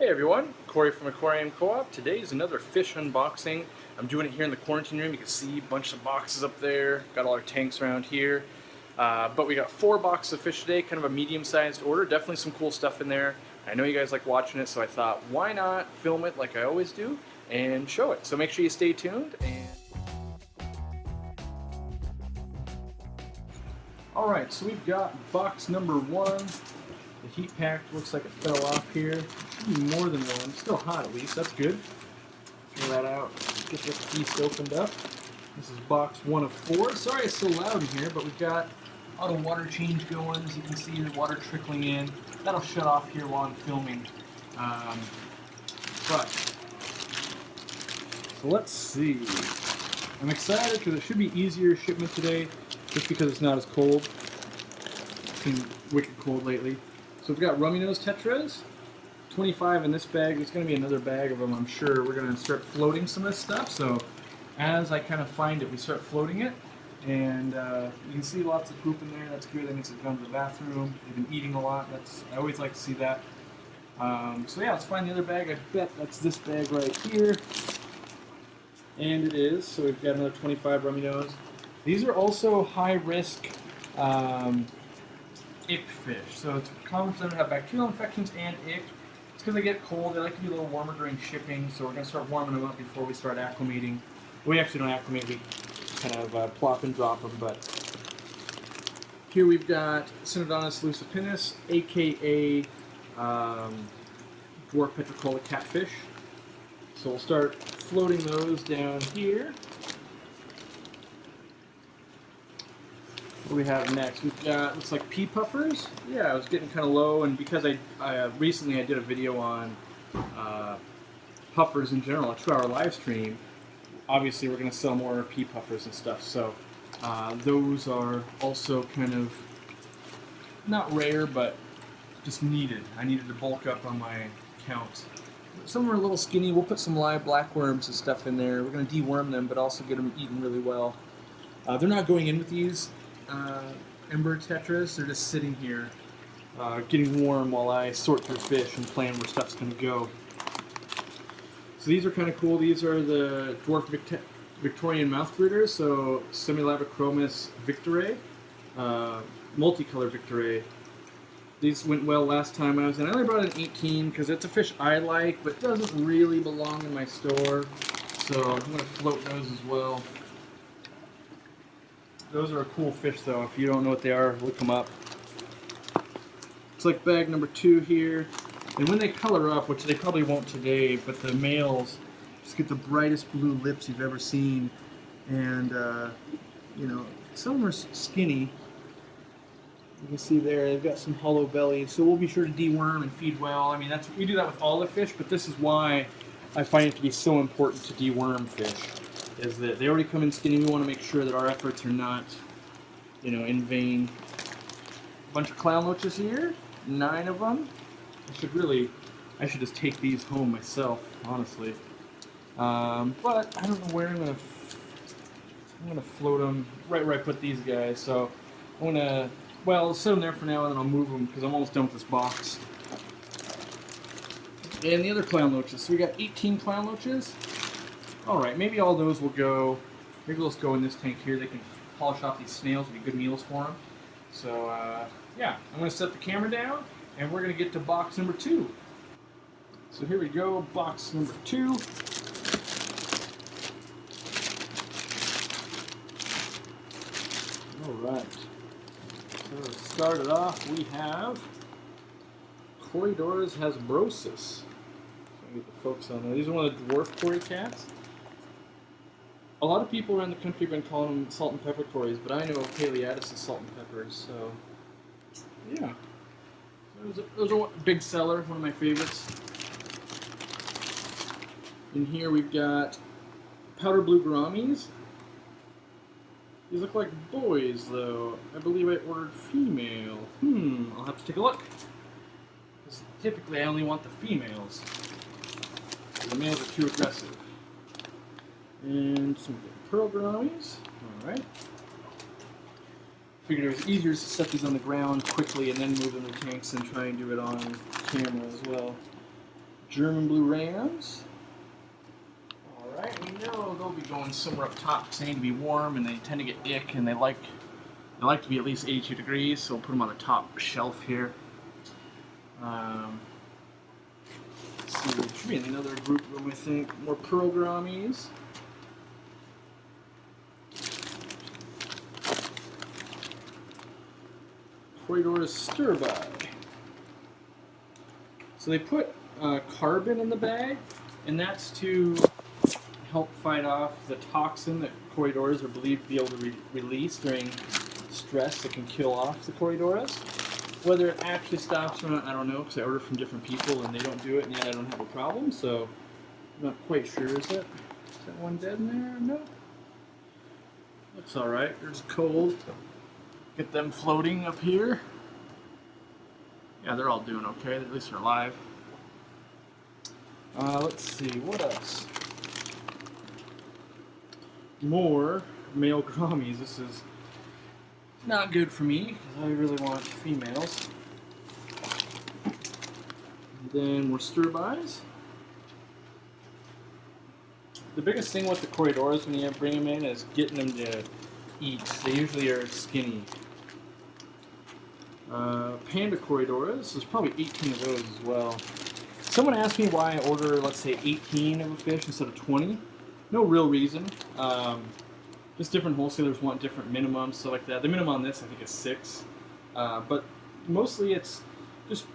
Hey everyone, Corey from Aquarium Co-op. Today is another fish unboxing. I'm doing it here in the quarantine room. You can see a bunch of boxes up there. Got all our tanks around here. But we got 4 boxes of fish today, kind of a medium-sized order. Definitely some cool stuff in there. I know you guys like watching it, so I thought, why not film it like I always do and show it. So make sure you stay tuned. Alright, so we've got box number 1. The heat pack looks like it fell off here. Should be more than one. It's still hot at least. That's good. Throw that out. Get this piece opened up. This is box 1 of 4. Sorry it's so loud in here, but we've got auto water change going. As you can see, the water trickling in. That'll shut off here while I'm filming. So let's see. I'm excited because it should be easier shipment today, just because it's not as cold. It's been wicked cold lately. So we've got Rummynose Tetras, 25 in this bag. There's going to be another bag of them, I'm sure. We're going to start floating some of this stuff. So as I kind of find it, we start floating it. And you can see lots of poop in there. That's good. That means it's gone to the bathroom. They've been eating a lot. I always like to see that. So yeah, let's find the other bag. I bet that's this bag right here. And it is. So we've got another 25 Rummynose. These are also high-risk ick fish. So it's common for them to have bacterial infections and ick. It's because they get cold. They like to be a little warmer during shipping, so we're going to start warming them up before we start acclimating. We actually don't acclimate, we kind of plop and drop them, but here we've got Synodontis lucipinnis, aka Dwarf Petricola catfish. So we'll start floating those down here. What do we have next? We've got, looks like pea puffers. Yeah, I was getting kind of low, and because recently I did a video on puffers in general, a 2-hour live stream. Obviously, we're going to sell more pea puffers and stuff, so those are also kind of not rare, but just needed. I needed to bulk up on my count. Some are a little skinny. We'll put some live blackworms and stuff in there. We're going to deworm them, but also get them eaten really well. They're not going in with these ember tetras. They're just sitting here getting warm while I sort through fish and plan where stuff's going to go. So these are kind of cool. These are the Dwarf Victorian Mouthbrooders, so Semilabrochromis victoriae, multicolor victoriae. These went well last time I was in. I only brought an 18 because it's a fish I like, but doesn't really belong in my store. So I'm going to float those as well. Those are a cool fish though. If you don't know what they are, look them up. It's like bag number 2 here. And when they color up, which they probably won't today, but the males just get the brightest blue lips you've ever seen. And, you know, some of them are skinny. You can see there, they've got some hollow bellies. So we'll be sure to deworm and feed well. I mean, we do that with all the fish, but this is why I find it to be so important to deworm fish. Is that they already come in skinny. We want to make sure that our efforts are not, you know, in vain. A bunch of clown loaches here, 9 of them. I should just take these home myself, honestly. But I don't know where I'm gonna float them. Right where I put these guys. So I'm gonna, well, I'll set them there for now, and then I'll move them because I'm almost done with this box. And the other clown loaches. So we got 18 clown loaches. Alright, maybe all those will go, maybe they'll just go in this tank here. They can polish off these snails, it'll be good meals for them. So, yeah, I'm going to set the camera down, and we're going to get to box number 2. So here we go, box number 2. Alright, so to start it off, we have Corydoras habrosus. Get the folks on there. These are one of the dwarf Cory cats. A lot of people around the country have been calling them salt and pepper Corys, but I know trilineatus is salt and peppers, so yeah. Those are a big seller, one of my favorites. In here we've got powder blue gouramis. These look like boys, though. I believe I ordered female. I'll have to take a look. Because typically I only want the females. The males are too aggressive. And some pearl gouramis. Alright. Figured it was easier to set these on the ground quickly and then move them to tanks and try and do it on camera as well. German blue rams. Alright, we know they'll be going somewhere up top because they need to be warm and they tend to get ick and they like to be at least 82 degrees, so we'll put them on the top shelf here. Let's see, there should be another group of them, I think. More pearl Gouramis. Corydoras sterbai. So they put carbon in the bag, and that's to help fight off the toxin that Corydoras are believed to be able to release during stress that can kill off the Corydoras. Whether it actually stops or not, I don't know, because I order from different people and they don't do it, and yet I don't have a problem, so I'm not quite sure. Is that one dead in there? No. Looks alright. There's cold. Get them floating up here. Yeah, they're all doing okay. At least they're alive. Let's see, what else? More male Gouramis. This is not good for me, because I really want females. And then more sterbis. The biggest thing with the Corydoras when you bring them in is getting them to eat. They usually are skinny. Panda Corydoras. There's probably 18 of those as well. Someone asked me why I order, let's say, 18 of a fish instead of 20. No real reason. Just different wholesalers want different minimums, stuff like that. The minimum on this, I think, is 6. But mostly it's just,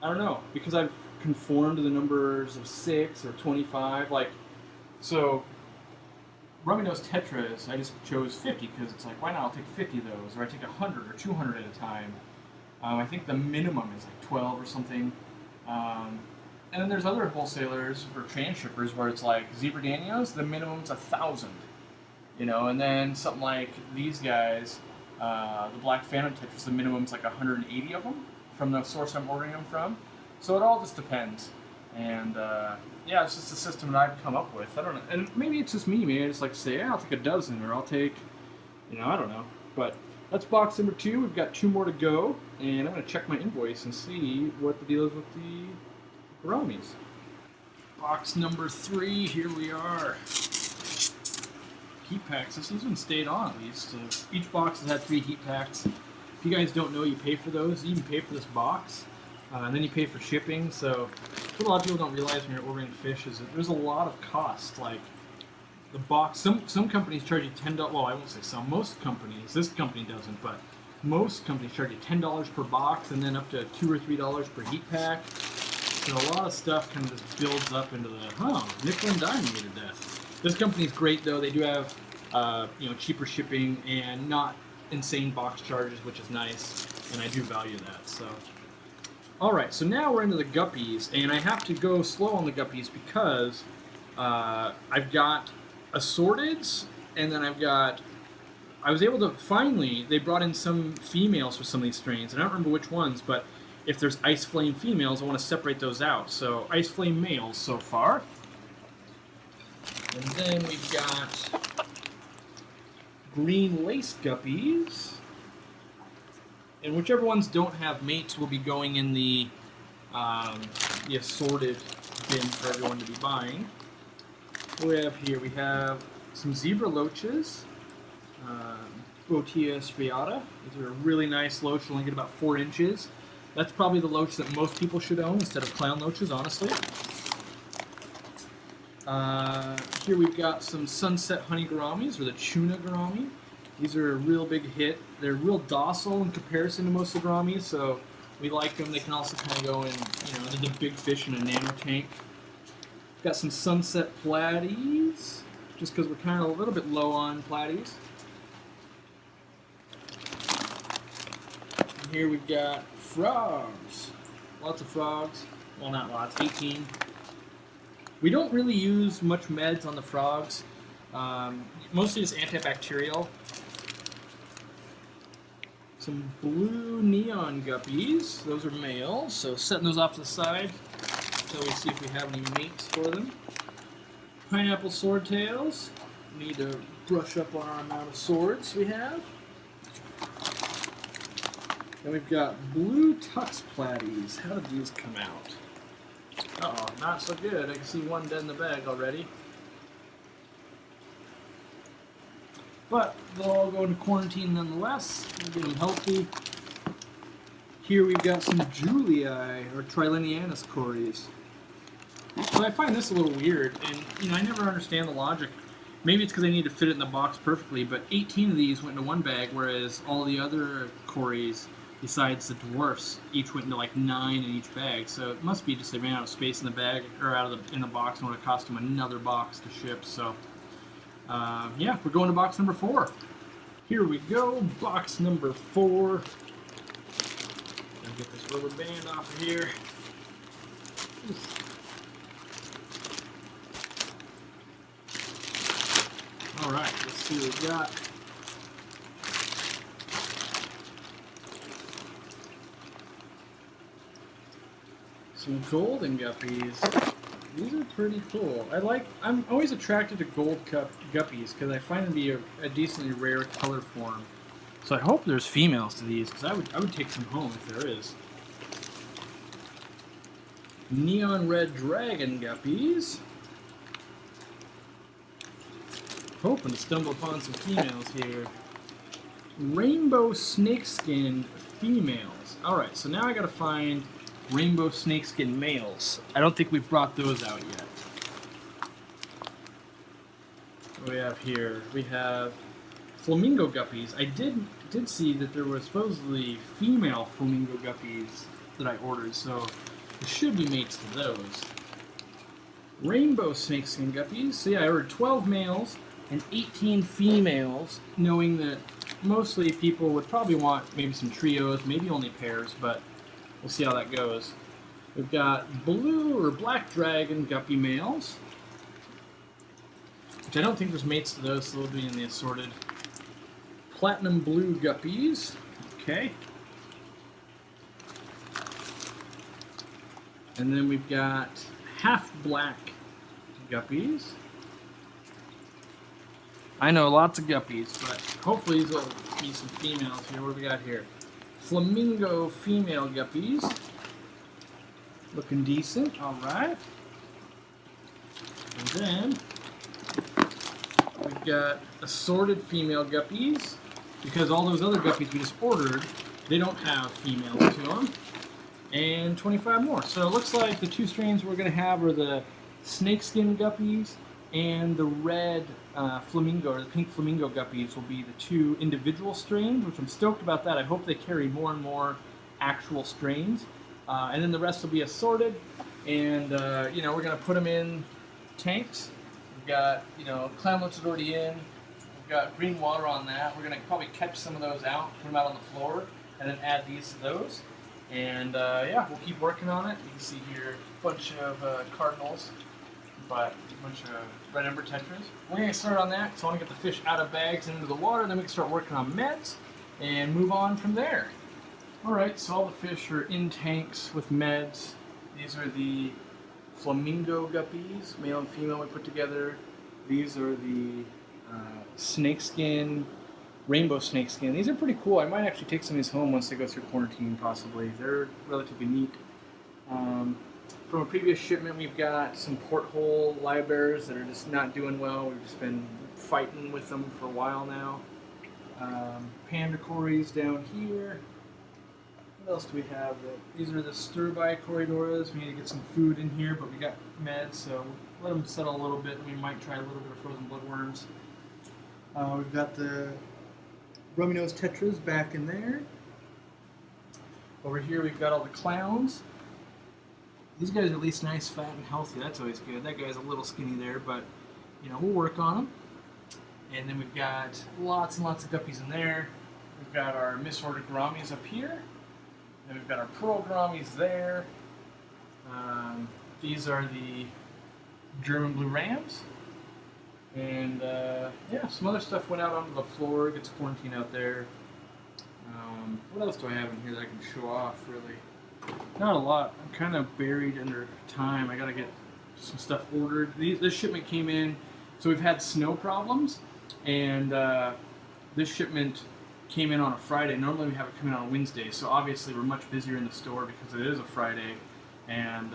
I don't know, because I've conformed to the numbers of 6 or 25. Like, so, Rummynose Tetras, I just chose 50 because it's like, why not? I'll take 50 of those, or I take 100 or 200 at a time. I think the minimum is like 12 or something. And then there's other wholesalers or transshippers where it's like zebra danios, the minimum's 1,000. You know, and then something like these guys, the black phantom tetras, the minimum's like 180 of them from the source I'm ordering them from. So it all just depends. And yeah, it's just a system that I've come up with. I don't know, and maybe it's just me. Maybe I just like to say, yeah, I'll take a dozen, or I'll take, you know, I don't know. But that's box number 2. We've got 2 more to go, and I'm going to check my invoice and see what the deal is with the Gouramis. Box number 3, here we are. Heat packs. This one's stayed on at least. Each box has had 3 heat packs. If you guys don't know, you pay for those. You even pay for this box, and then you pay for shipping. So what a lot of people don't realize when you're ordering fish is that there's a lot of cost. Like the box, some companies charge you $10. Well, I won't say some. Most companies, this company doesn't, but most companies charge you $10 per box, and then up to $2 or $3 per heat pack. So a lot of stuff kind of just builds up into the nickel and diming me to death. This company's great though. They do have you know, cheaper shipping and not insane box charges, which is nice, and I do value that. So, all right. So now we're into the guppies, and I have to go slow on the guppies because I've got assorteds, and then I was able to finally, they brought in some females for some of these strains, and I don't remember which ones, but if there's ice flame females, I want to separate those out. So ice flame males so far. And then we've got green lace guppies. And whichever ones don't have mates will be going in the assorted bin for everyone to be buying. What we have here, we have some zebra loaches, Botia striata. These are a really nice loach, only get about 4 inches. That's probably the loach that most people should own instead of clown loaches, honestly. Here we've got some sunset honey gouramis, or the chuna gourami. These are a real big hit. They're real docile in comparison to most of the gouramis, so we like them. They can also kind of go in, you know, the big fish in a nano tank. Got some sunset platies, just because we're kind of a little bit low on platies. And here we've got frogs. Lots of frogs. Well, not lots, 18. We don't really use much meds on the frogs. Mostly just antibacterial. Some blue neon guppies. Those are males, so setting those off to the side until we see if we have any mates for them. Pineapple swordtails. We need to brush up on our amount of swords we have. Then we've got blue tux platies. How did these come out? Uh-oh, not so good. I can see one dead in the bag already. But they'll all go into quarantine nonetheless. We'll get them healthy. Here we've got some Julii, or trilineatus Corys. So I find this a little weird, and I never understand the logic. Maybe it's because I need to fit it in the box perfectly, but 18 of these went into one bag, whereas all the other Corys, besides the Dwarfs, each went into like 9 in each bag. So it must be just they ran out of space in the bag, or in the box, and it would have cost them another box to ship. So yeah, we're going to box number 4. Here we go, box number 4. Gotta get this rubber band off of here. Alright, let's see what we got. Some golden guppies. These are pretty cool. I'm always attracted to gold guppies because I find them to be a decently rare color form. So I hope there's females to these, because I would take some home if there is. Neon red dragon guppies. Hoping to stumble upon some females here. Rainbow snakeskin females. Alright, so now I gotta find rainbow snakeskin males. I don't think we've brought those out yet. What do we have here? We have flamingo guppies. I did see that there were supposedly female flamingo guppies that I ordered, so there should be mates to those. Rainbow snakeskin guppies. So yeah, I ordered 12 males and 18 females, knowing that mostly people would probably want maybe some trios, maybe only pairs, but we'll see how that goes. We've got blue or black dragon guppy males, which I don't think there's mates to those, so they'll be in the assorted. Platinum blue guppies. Okay. And then we've got half black guppies. I know lots of guppies, but hopefully these will be some females here. What do we got here? Flamingo female guppies. Looking decent. Alright. And then we've got assorted female guppies, because all those other guppies we just ordered, they don't have females to them. And 25 more. So it looks like the 2 strains we're going to have are the snakeskin guppies and the red flamingo, or the pink flamingo guppies will be the 2 individual strains, which I'm stoked about that. I hope they carry more and more actual strains. And then the rest will be assorted, and we're going to put them in tanks. We've got, clamlets is already in. We've got green water on that. We're going to probably catch some of those out, put them out on the floor, and then add these to those. And yeah, we'll keep working on it. You can see here a bunch of cardinals, but a bunch of red ember tetras. We're going to get started on that, because I want to get the fish out of bags and into the water, then we can start working on meds and move on from there. Alright, so all the fish are in tanks with meds. These are the flamingo guppies, male and female we put together. These are the snakeskin, rainbow snakeskin. These are pretty cool. I might actually take some of these home once they go through quarantine, possibly. They're relatively neat. From a previous shipment, we've got some porthole livebearers that are just not doing well. We've just been fighting with them for a while now. Panda Cory's down here. What else do we have? These are the Sterbai Corydoras. We need to get some food in here, but we got meds, so let them settle a little bit, and we might try a little bit of frozen bloodworms. We've got the Rummynose Tetras back in there. Over here we've got all the clowns. These guys are at least nice, fat, and healthy. That's always good. That guy's a little skinny there, but we'll work on them. And then we've got lots and lots of guppies in there. We've got our misordered gouramis up here. And we've got our pearl gouramis there. These are the German blue rams. And yeah, some other stuff went out onto the floor. It gets quarantined out there. What else do I have in here that I can show off, really? Not a lot. I'm kind of buried under time. I gotta get some stuff ordered. This shipment came in, so we've had snow problems, and this shipment came in on a Friday. Normally we have it come in on a Wednesday, so obviously we're much busier in the store because it is a Friday, and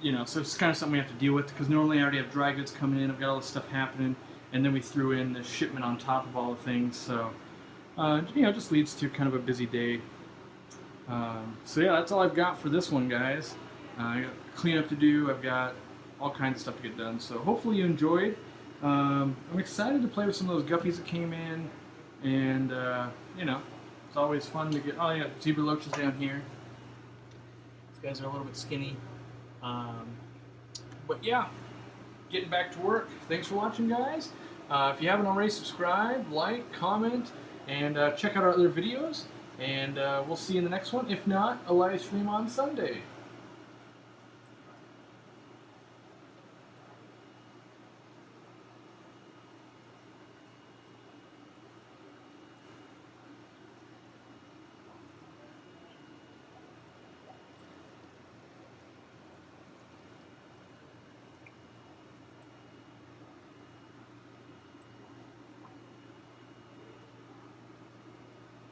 you know, so it's kind of something we have to deal with because normally I already have dry goods coming in. I've got all this stuff happening, and then we threw in the shipment on top of all the things. So, you know, it just leads to kind of a busy day. So yeah, that's all I've got for this one, guys. I got cleanup to do. I've got all kinds of stuff to get done. So hopefully you enjoyed. I'm excited to play with some of those guppies that came in, and you know, it's always fun to get. Oh yeah, zebra loaches down here. These guys are a little bit skinny. But yeah, getting back to work. Thanks for watching, guys. If you haven't already, subscribe, like, comment, and check out our other videos. And we'll see you in the next one. If not, a live stream on Sunday.